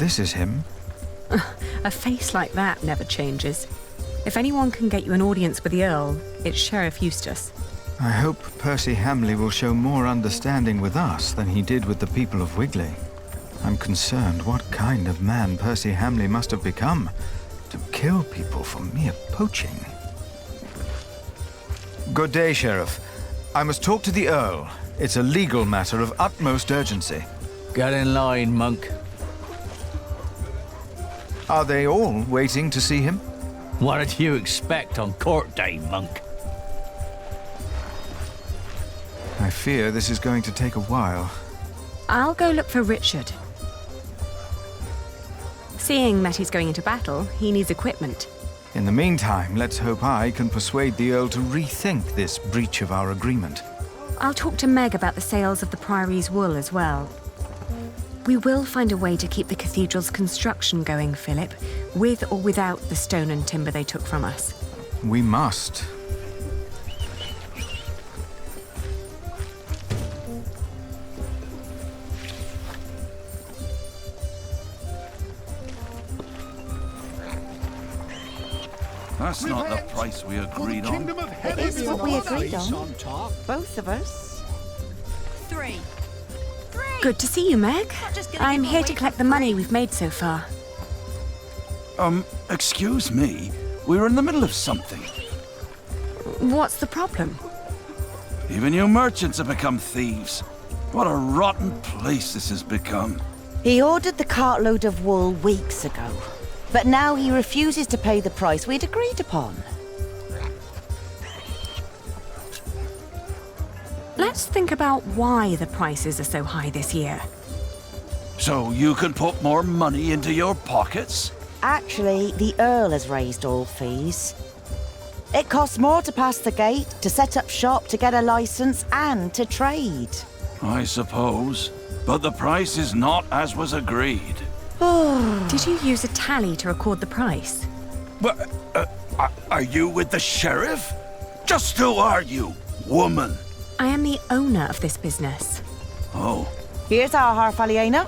This is him. A face like that never changes. If anyone can get you an audience with the Earl, it's Sheriff Eustace. I hope Percy Hamley will show more understanding with us than he did with the people of Wigley. I'm concerned what kind of man Percy Hamley must have become to kill people for mere poaching. Good day, Sheriff. I must talk to the Earl. It's a legal matter of utmost urgency. Get in line, monk. Are they all waiting to see him? What did you expect on court day, monk? I fear this is going to take a while. I'll go look for Richard. Seeing that he's going into battle, he needs equipment. In the meantime, let's hope I can persuade the Earl to rethink this breach of our agreement. I'll talk to Meg about the sales of the Priory's wool as well. We will find a way to keep the cathedral's construction going, Philip, with or without the stone and timber they took from us. We must. That's not the price we agreed on. It is what we agreed on. Both of us. Three. Good to see you, Meg. I'm here to collect the money we've made so far. Excuse me. We're in the middle of something. What's the problem? Even you merchants have become thieves. What a rotten place this has become. He ordered the cartload of wool weeks ago, but now he refuses to pay the price we'd agreed upon. Let's think about why the prices are so high this year. So you can put more money into your pockets? Actually, the Earl has raised all fees. It costs more to pass the gate, to set up shop, to get a license, and to trade. I suppose. But the price is not as was agreed. Did you use a tally to record the price? But, are you with the sheriff? Just who are you, woman? I am the owner of this business. Oh. Here's our Harfaliena.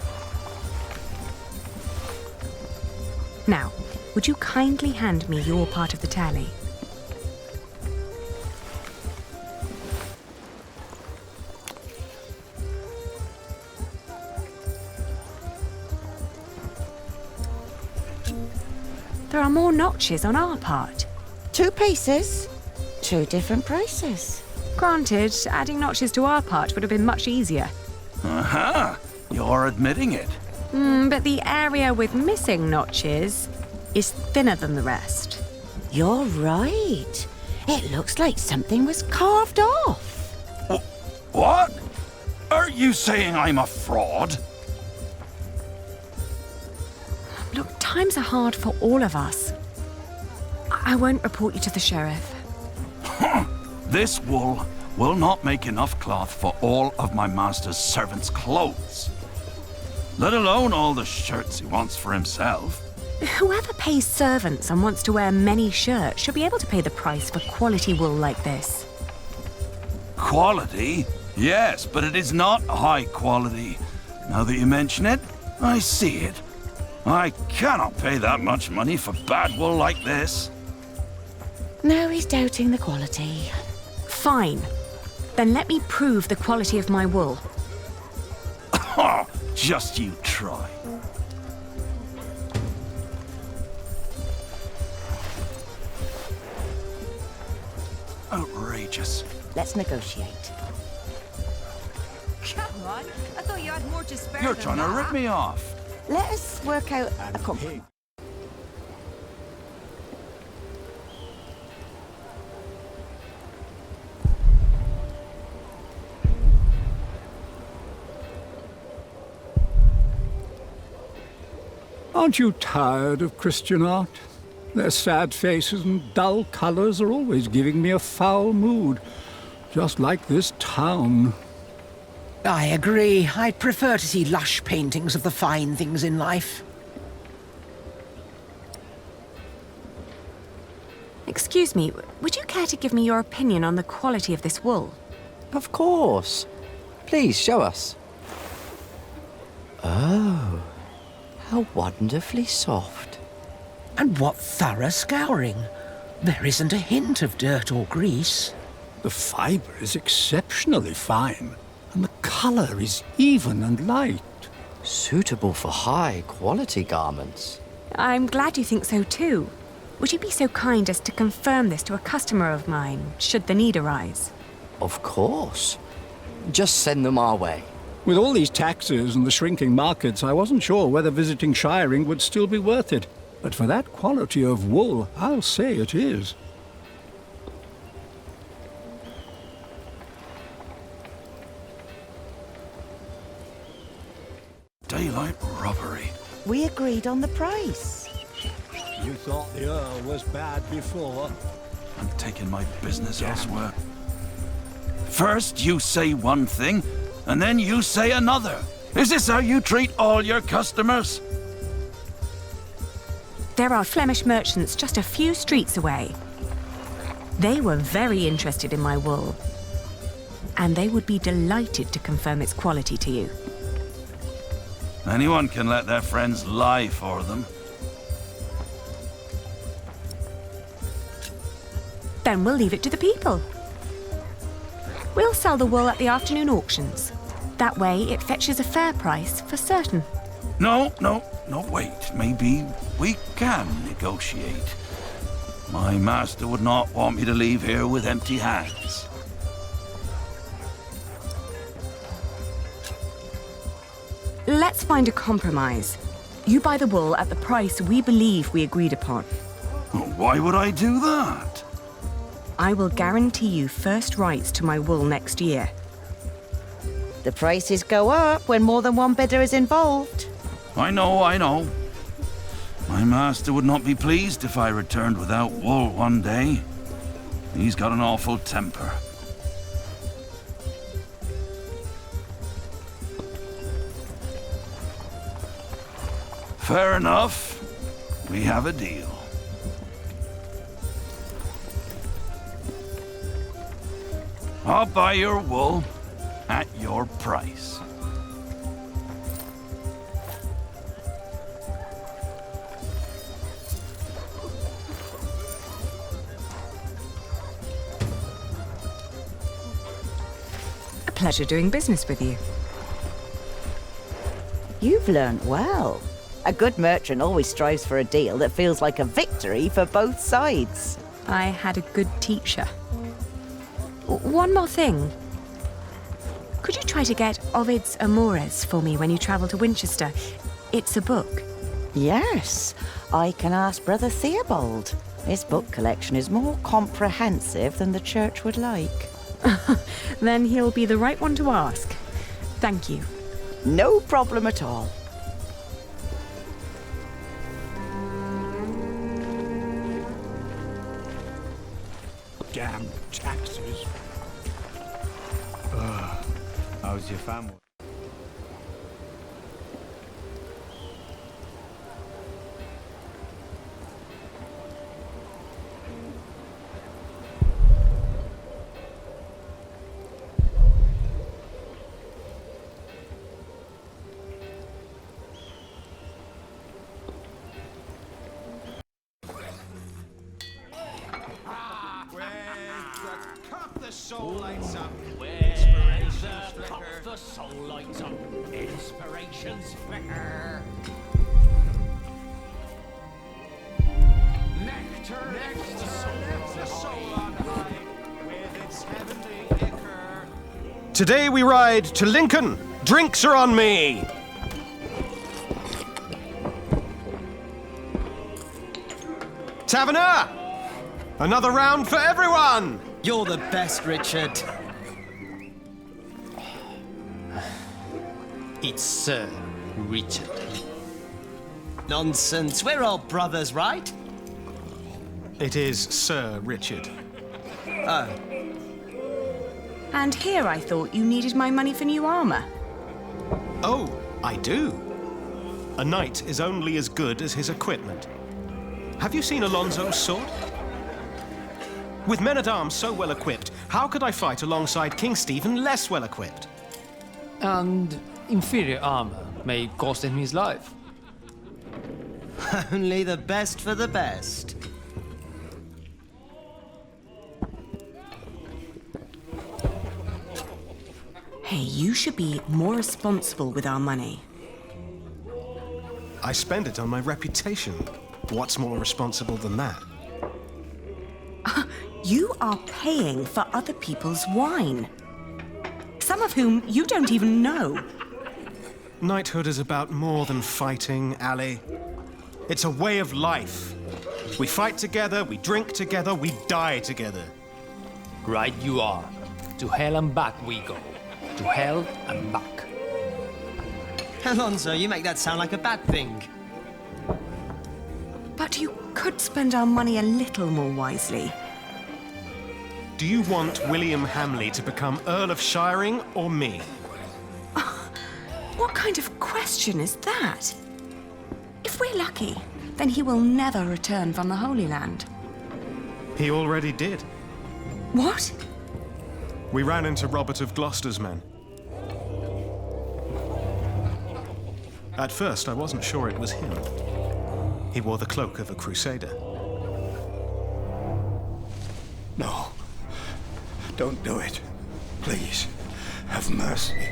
Now, would you kindly hand me your part of the tally? There are more notches on our part. 2 pieces, 2 different prices. Granted, adding notches to our part would have been much easier. Aha! You're admitting it. But the area with missing notches is thinner than the rest. You're right. It looks like something was carved off. What? Are you saying I'm a fraud? Look, times are hard for all of us. I won't report you to the sheriff. This wool will not make enough cloth for all of my master's servants' clothes. Let alone all the shirts he wants for himself. Whoever pays servants and wants to wear many shirts should be able to pay the price for quality wool like this. Quality? Yes, but it is not high quality. Now that you mention it, I see it. I cannot pay that much money for bad wool like this. Now he's doubting the quality. Fine. Then let me prove the quality of my wool. Just you try. Outrageous. Let's negotiate. Come on. I thought you had more to spare. You're than trying to that. rip me off. Let us work out a compromise. Aren't you tired of Christian art? Their sad faces and dull colours are always giving me a foul mood, just like this town. I agree. I'd prefer to see lush paintings of the fine things in life. Excuse me, would you care to give me your opinion on the quality of this wool? Of course. Please, show us. Oh. How wonderfully soft. And what thorough scouring. There isn't a hint of dirt or grease. The fibre is exceptionally fine, and the colour is even and light. Suitable for high-quality garments. I'm glad you think so too. Would you be so kind as to confirm this to a customer of mine, should the need arise? Of course. Just send them our way. With all these taxes and the shrinking markets, I wasn't sure whether visiting shiring would still be worth it. But for that quality of wool, I'll say it is. Daylight robbery. We agreed on the price. You thought the Earl was bad before? I'm taking my business elsewhere. First you say one thing, and then you say another. Is this how you treat all your customers? There are Flemish merchants just a few streets away. They were very interested in my wool, and they would be delighted to confirm its quality to you. Anyone can let their friends lie for them. Then we'll leave it to the people. We'll sell the wool at the afternoon auctions. That way it fetches a fair price for certain. No, wait. Maybe we can negotiate. My master would not want me to leave here with empty hands. Let's find a compromise. You buy the wool at the price we believe we agreed upon. Why would I do that? I will guarantee you first rights to my wool next year. The prices go up when more than one bidder is involved. I know. My master would not be pleased if I returned without wool one day. He's got an awful temper. Fair enough. We have a deal. I'll buy your wool at your price. A pleasure doing business with you. You've learnt well. A good merchant always strives for a deal that feels like a victory for both sides. I had a good teacher. One more thing. Could you try to get Ovid's Amores for me when you travel to Winchester? It's a book. Yes, I can ask Brother Theobald. His book collection is more comprehensive than the church would like. Then he'll be the right one to ask. Thank you. No problem at all. Damn taxes. How's your family? Soul lights up. The soul lights up. Inspirations flicker. Nectar lifts the soul on high with its heavenly ichor. Today we ride to Lincoln. Drinks are on me. Taverner! Another round for everyone! You're the best, Richard. It's Sir Richard. Nonsense. We're all brothers, right? It is Sir Richard. Oh. And here I thought you needed my money for new armor. Oh, I do. A knight is only as good as his equipment. Have you seen Alonso's sword? With men-at-arms so well equipped, how could I fight alongside King Stephen less well equipped? And inferior armor may cost him his life. Only the best for the best. Hey, you should be more responsible with our money. I spend it on my reputation. What's more responsible than that? You are paying for other people's wine. Some of whom you don't even know. Knighthood is about more than fighting, Ali. It's a way of life. We fight together, we drink together, we die together. Right you are. To hell and back we go. To hell and back. Alonso, you make that sound like a bad thing. But you could spend our money a little more wisely. Do you want William Hamley to become Earl of Shiring or me? What kind of question is that? If we're lucky, then he will never return from the Holy Land. He already did. What? We ran into Robert of Gloucester's men. At first, I wasn't sure it was him. He wore the cloak of a crusader. No. Don't do it. Please. Have mercy.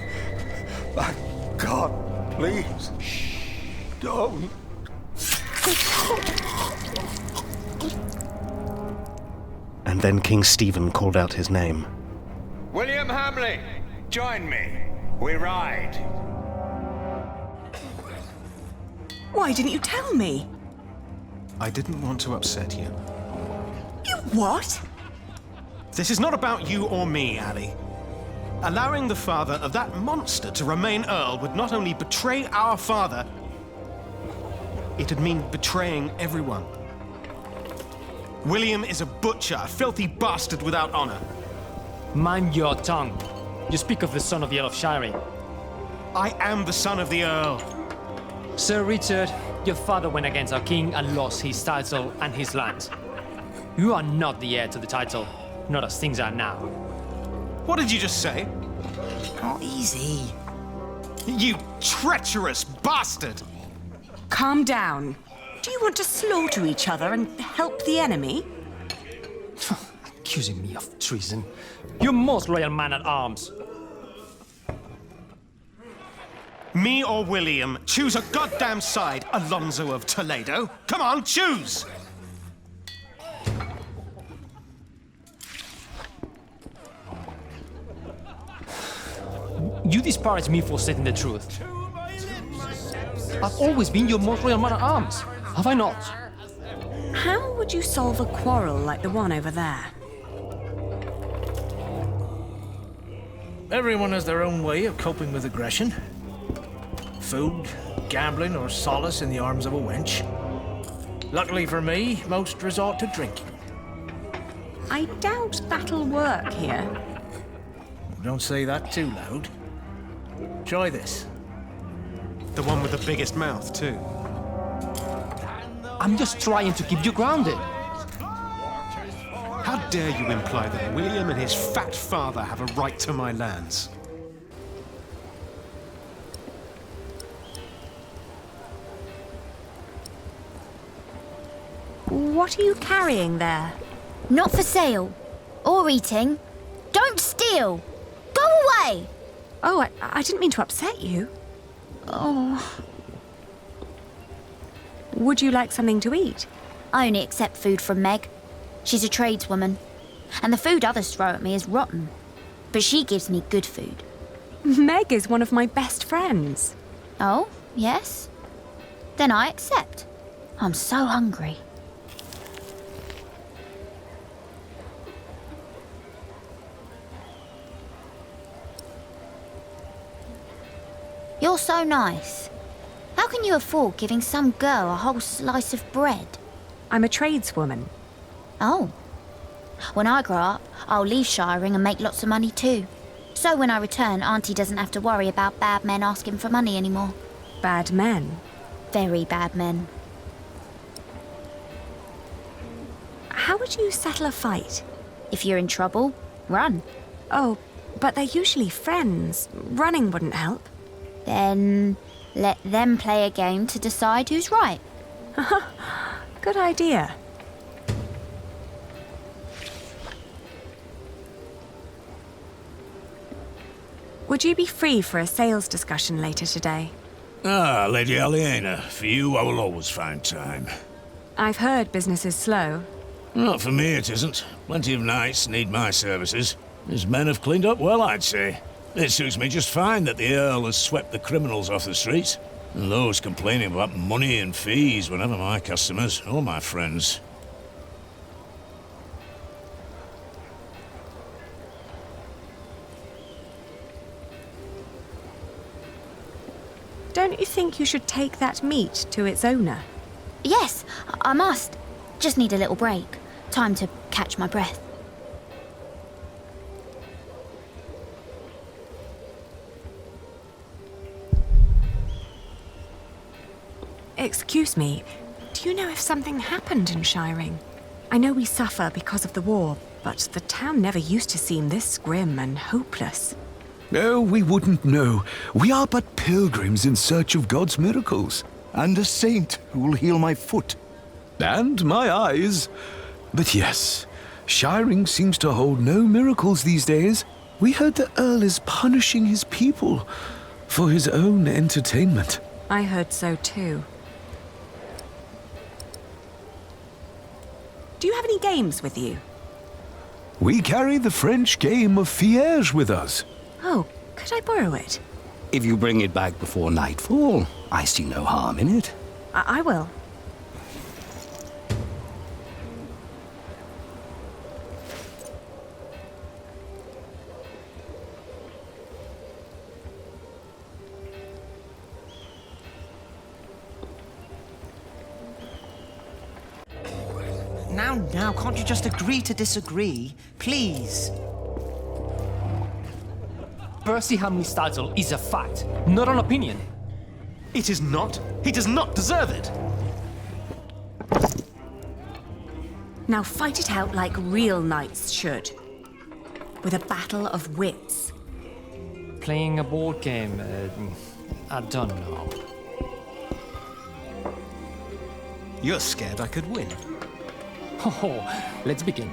My God, please. Don't. And then King Stephen called out his name. William Hamley, join me. We ride. Why didn't you tell me? I didn't want to upset you. You what? This is not about you or me, Ali. Allowing the father of that monster to remain Earl would not only betray our father, it'd mean betraying everyone. William is a butcher, a filthy bastard without honor. Mind your tongue. You speak of the son of the Earl of Shiring. I am the son of the Earl. Sir Richard, your father went against our king and lost his title and his lands. You are not the heir to the title, not as things are now. What did you just say? Oh, easy. You treacherous bastard! Calm down. Do you want to slaughter each other and help the enemy? Accusing me of treason. You most royal man at arms. Me or William? Choose a goddamn side, Alonso of Toledo. Come on, choose! You disparage me for stating the truth. I've always been your most royal man at arms, have I not? How would you solve a quarrel like the one over there? Everyone has their own way of coping with aggression. Food, gambling, or solace in the arms of a wench. Luckily for me, most resort to drinking. I doubt that'll work here. Don't say that too loud. Try this. The one with the biggest mouth, too. I'm just trying to keep you grounded. How dare you imply that William and his fat father have a right to my lands? What are you carrying there? Not for sale. Or eating. Don't steal! Go away! Oh, I didn't mean to upset you. Oh. Would you like something to eat? I only accept food from Meg. She's a tradeswoman. And the food others throw at me is rotten. But she gives me good food. Meg is one of my best friends. Oh, yes? Then I accept. I'm so hungry. You're so nice. How can you afford giving some girl a whole slice of bread? I'm a tradeswoman. Oh. When I grow up, I'll leave shiring and make lots of money too. So when I return, Auntie doesn't have to worry about bad men asking for money anymore. Bad men? Very bad men. How would you settle a fight? If you're in trouble, run. Oh, but they're usually friends. Running wouldn't help. Then let them play a game to decide who's right. Good idea. Would you be free for a sales discussion later today? Ah, Lady Aliena, for you I will always find time. I've heard business is slow. Not for me, it isn't. Plenty of knights need my services. His men have cleaned up well, I'd say. It suits me just fine that the Earl has swept the criminals off the streets. And those complaining about money and fees were never my customers or my friends. Don't you think you should take that meat to its owner? Yes, I must. Just need a little break. Time to catch my breath. Excuse me, do you know if something happened in Shiring? I know we suffer because of the war, but the town never used to seem this grim and hopeless. No, we wouldn't know. We are but pilgrims in search of God's miracles, and a saint who will heal my foot. And my eyes. But yes, Shiring seems to hold no miracles these days. We heard the Earl is punishing his people for his own entertainment. I heard so too. Do you have any games with you? We carry the French game of Fiège with us. Oh, could I borrow it? If you bring it back before nightfall, I see no harm in it. I will. Now, can't you just agree to disagree? Please. Percy Hamley's title is a fact, not an opinion. It is not. He does not deserve it. Now fight it out like real knights should. With a battle of wits. Playing a board game, I don't know. You're scared I could win. Oh, let's begin.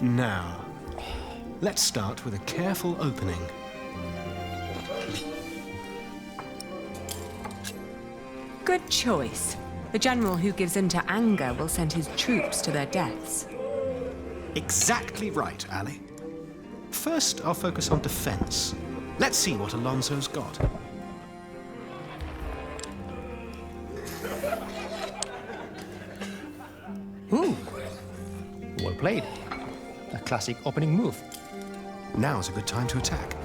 Now, let's start with a careful opening. Good choice. The general who gives in to anger will send his troops to their deaths. Exactly right, Ali. First, I'll focus on defense. Let's see what Alonso's got. Ooh, well played. A classic opening move. Now's a good time to attack.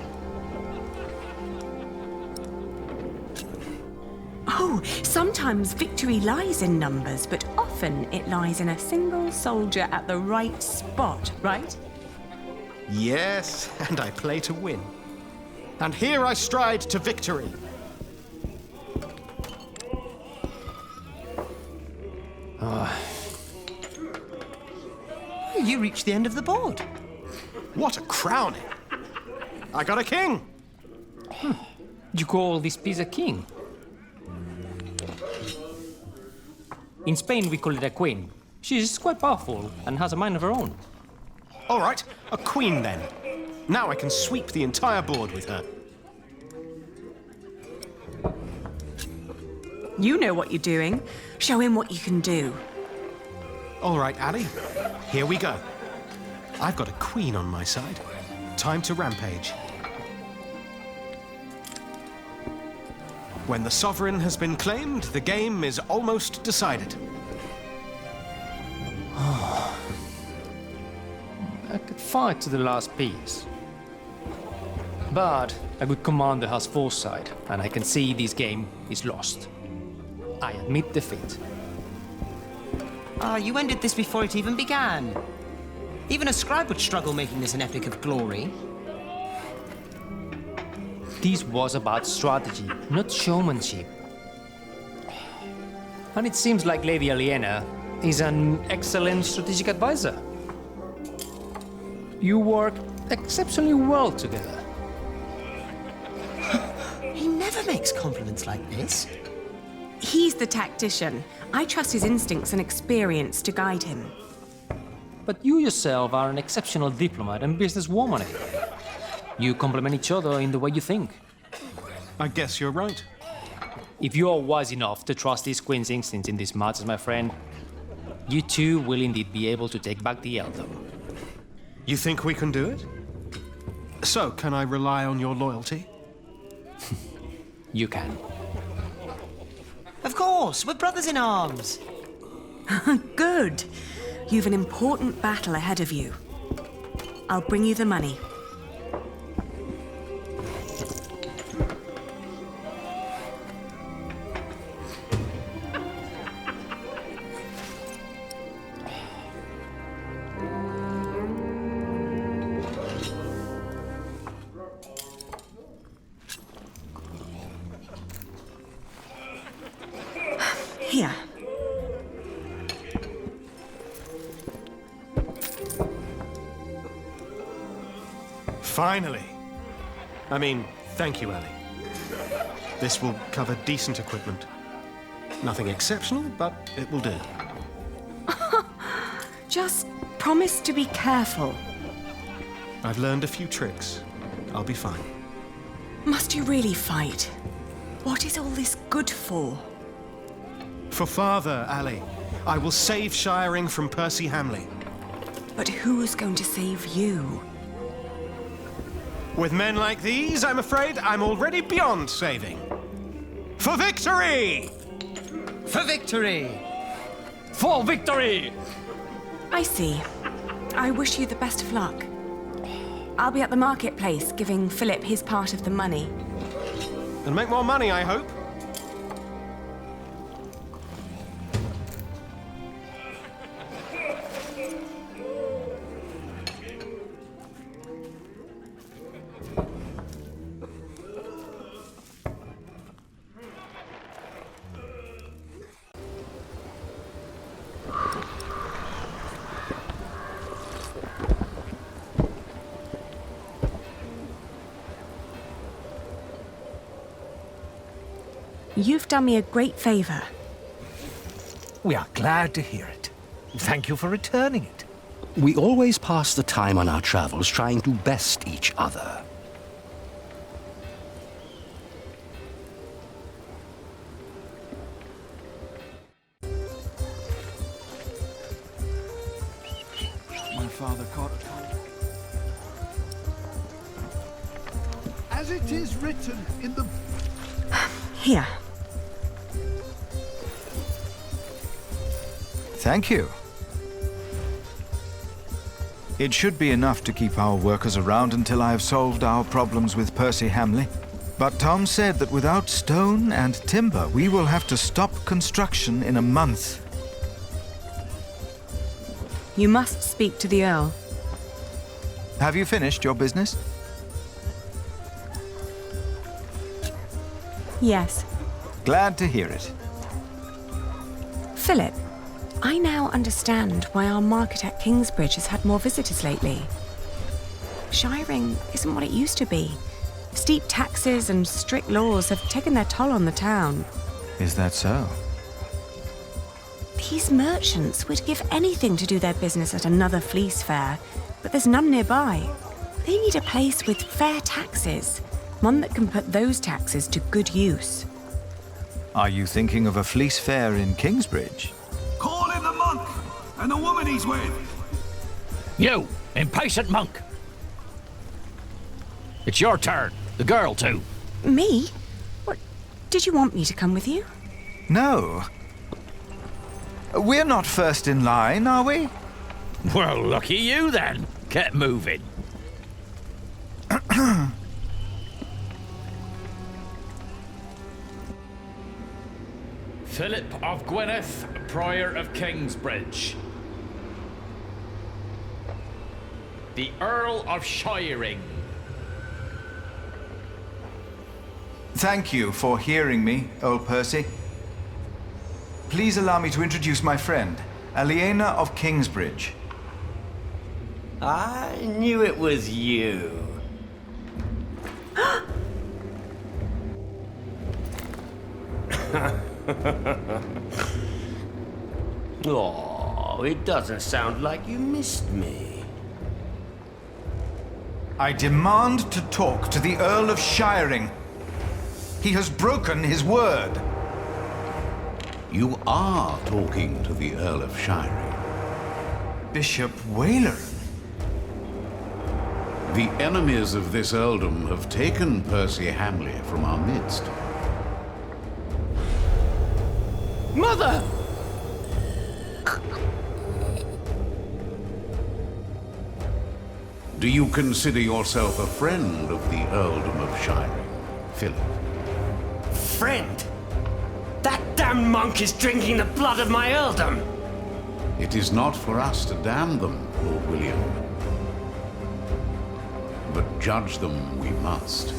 Oh, sometimes victory lies in numbers, but often it lies in a single soldier at the right spot, right? Yes, and I play to win. And here I stride to victory. You reached the end of the board. What a crowning! I got a king! You call this piece a king? In Spain, we call it a queen. She's quite powerful and has a mind of her own. All right, a queen then. Now I can sweep the entire board with her. You know what you're doing. Show him what you can do. All right, Ali. Here we go. I've got a queen on my side. Time to rampage. When the sovereign has been claimed, the game is almost decided. I could fight to the last piece. But a good commander has foresight, and I can see this game is lost. I admit defeat. You ended this before it even began. Even a scribe would struggle making this an epic of glory. This was about strategy, not showmanship. And it seems like Lady Aliena is an excellent strategic advisor. You work exceptionally well together. He never never makes compliments like this. He's the tactician. I trust his instincts and experience to guide him. But you yourself are an exceptional diplomat and businesswoman. You complement each other in the way you think. I guess you're right. If you are wise enough to trust these Queen's instincts in these matters, my friend, you too will indeed be able to take back the Earldom. You think we can do it? So, can I rely on your loyalty? You can. Of course, we're brothers in arms. Good. You've an important battle ahead of you. I'll bring you the money. Here. Finally. I mean, thank you, Ellie. This will cover decent equipment. Nothing exceptional, but it will do. Just promise to be careful. I've learned a few tricks. I'll be fine. Must you really fight? What is all this good for? For Father, Ali. I will save Shiring from Percy Hamley. But who's going to save you? With men like these, I'm afraid I'm already beyond saving. For victory! For victory! For victory! I see. I wish you the best of luck. I'll be at the marketplace giving Philip his part of the money. And make more money, I hope. You've done me a great favor. We are glad to hear it. Thank you for returning it. We always pass the time on our travels trying to best each other. My father caught a cold. As it is written in the... Here. Thank you. It should be enough to keep our workers around until I have solved our problems with Percy Hamley. But Tom said that without stone and timber, we will have to stop construction in a month. You must speak to the Earl. Have you finished your business? Yes. Glad to hear it. Philip, I now understand why our market at Kingsbridge has had more visitors lately. Shiring isn't what it used to be. Steep taxes and strict laws have taken their toll on the town. Is that so? These merchants would give anything to do their business at another fleece fair, but there's none nearby. They need a place with fair taxes, one that can put those taxes to good use. Are you thinking of a fleece fair in Kingsbridge? Call in the monk and the woman he's with. You, impatient monk! It's your turn. The girl, too. Me? What? Did you want me to come with you? No. We're not first in line, are we? Well, lucky you, then. Get moving. Philip of Gwynedd, Prior of Kingsbridge. The Earl of Shiring. Thank you for hearing me, old Percy. Please allow me to introduce my friend, Aliena of Kingsbridge. I knew it was you. Oh, it doesn't sound like you missed me. I demand to talk to the Earl of Shiring. He has broken his word. You are talking to the Earl of Shiring. Bishop Wailer. The enemies of this earldom have taken Percy Hamley from our midst. Mother! Do you consider yourself a friend of the earldom of Shiring, Philip? Friend? That damn monk is drinking the blood of my earldom! It is not for us to damn them, Lord William. But judge them we must.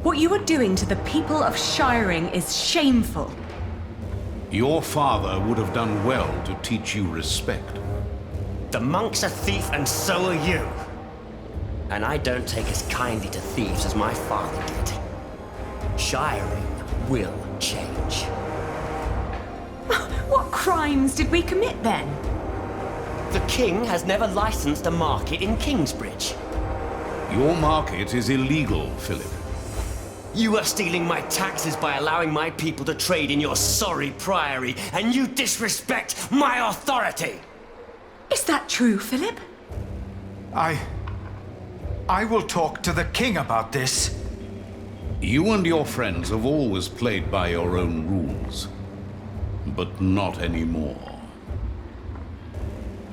What you are doing to the people of Shiring is shameful. Your father would have done well to teach you respect. The monk's a thief and so are you. And I don't take as kindly to thieves as my father did. Shiring will change. What crimes did we commit then? The king has never licensed a market in Kingsbridge. Your market is illegal, Philip. You are stealing my taxes by allowing my people to trade in your sorry priory, and you disrespect my authority! Is that true, Philip? I will talk to the king about this. You and your friends have always played by your own rules, but not anymore.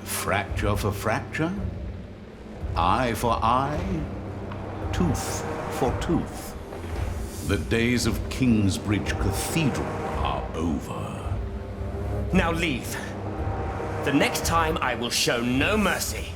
Fracture for fracture, eye for eye, tooth for tooth. The days of Kingsbridge Cathedral are over. Now leave. The next time I will show no mercy.